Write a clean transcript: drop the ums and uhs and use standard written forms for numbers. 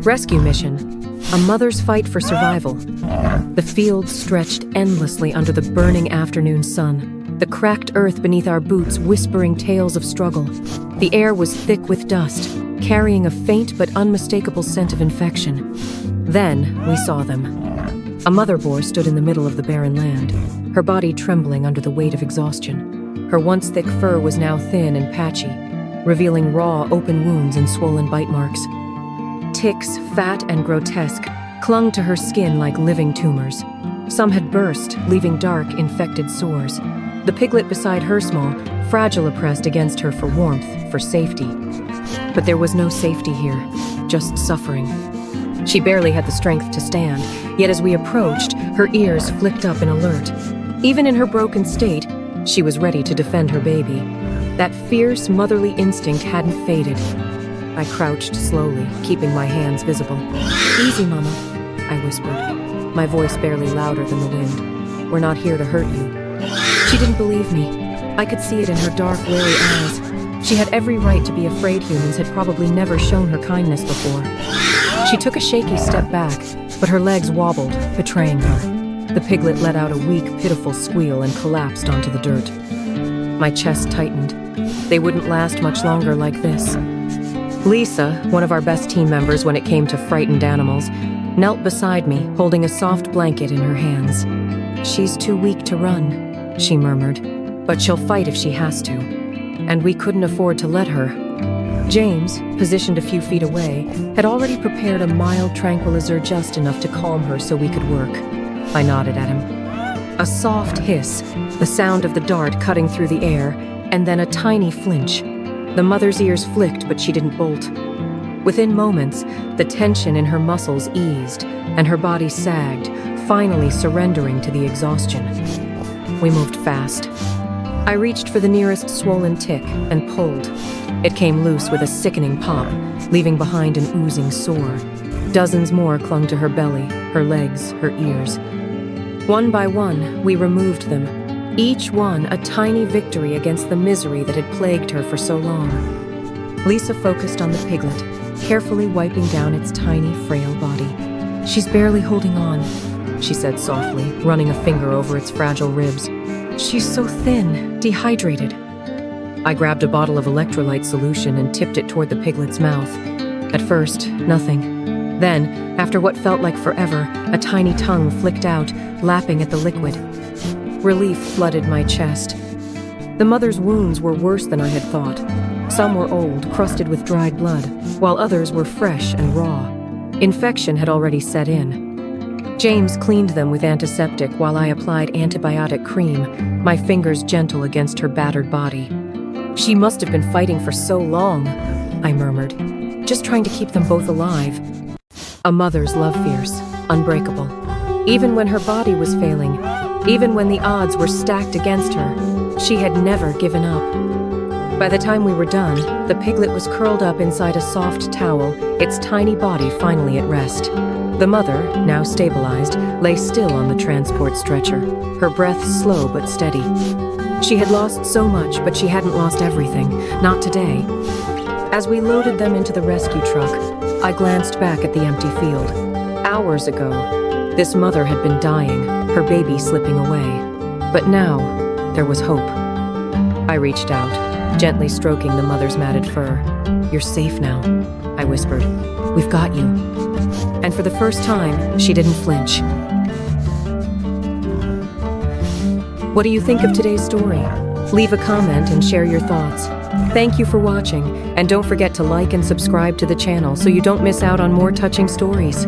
Rescue mission. A mother's fight for survival. The fields stretched endlessly under the burning afternoon sun, the cracked earth beneath our boots whispering tales of struggle. The air was thick with dust, carrying a faint but unmistakable scent of infection. Then we saw them. A mother boar stood in the middle of the barren land, her body trembling under the weight of exhaustion. Her once thick fur was now thin and patchy, revealing raw, open wounds and swollen bite marks. Ticks, fat and grotesque, clung to her skin like living tumors. Some had burst, leaving dark, infected sores. The piglet beside her small, fragile, pressed against her for warmth, for safety. But there was no safety here, just suffering. She barely had the strength to stand, yet as we approached, her ears flicked up in alert. Even in her broken state, she was ready to defend her baby. That fierce, motherly instinct hadn't faded. I crouched slowly, keeping my hands visible. "Easy, Mama," I whispered, my voice barely louder than the wind. "We're not here to hurt you." She didn't believe me. I could see it in her dark, wary eyes. She had every right to be afraid humans had probably never shown her kindness before. She took a shaky step back, but her legs wobbled, betraying her. The piglet let out a weak, pitiful squeal and collapsed onto the dirt. My chest tightened. They wouldn't last much longer like this. Lisa, one of our best team members when it came to frightened animals, knelt beside me, holding a soft blanket in her hands. "She's too weak to run," she murmured, "but she'll fight if she has to." And we couldn't afford to let her. James, positioned a few feet away, had already prepared a mild tranquilizer just enough to calm her so we could work. I nodded at him. A soft hiss, the sound of the dart cutting through the air, and then a tiny flinch. The mother's ears flicked, but she didn't bolt. Within moments, the tension in her muscles eased, and her body sagged, finally surrendering to the exhaustion. We moved fast. I reached for the nearest swollen tick and pulled. It came loose with a sickening pop, leaving behind an oozing sore. Dozens more clung to her belly, her legs, her ears. One by one, we removed them, each one a tiny victory against the misery that had plagued her for so long. Lisa focused on the piglet, carefully wiping down its tiny, frail body. "She's barely holding on," she said softly, running a finger over its fragile ribs. "She's so thin, dehydrated." I grabbed a bottle of electrolyte solution and tipped it toward the piglet's mouth. At first, nothing. Then, after what felt like forever, a tiny tongue flicked out, lapping at the liquid. Relief flooded my chest. The mother's wounds were worse than I had thought. Some were old, crusted with dried blood, while others were fresh and raw. Infection had already set in. James cleaned them with antiseptic while I applied antibiotic cream, my fingers gentle against her battered body. "She must have been fighting for so long," I murmured, "just trying to keep them both alive." A mother's love fierce, unbreakable. Even when her body was failing, even when the odds were stacked against her, she had never given up. By the time we were done, the piglet was curled up inside a soft towel, its tiny body finally at rest. The mother, now stabilized, lay still on the transport stretcher, her breath slow but steady. She had lost so much, but she hadn't lost everything, not today. As we loaded them into the rescue truck, I glanced back at the empty field. Hours ago, this mother had been dying, her baby slipping away. But now, there was hope. I reached out, gently stroking the mother's matted fur. "You're safe now," I whispered. "We've got you." And for the first time, she didn't flinch. What do you think of today's story? Leave a comment and share your thoughts. Thank you for watching, and don't forget to like and subscribe to the channel so you don't miss out on more touching stories.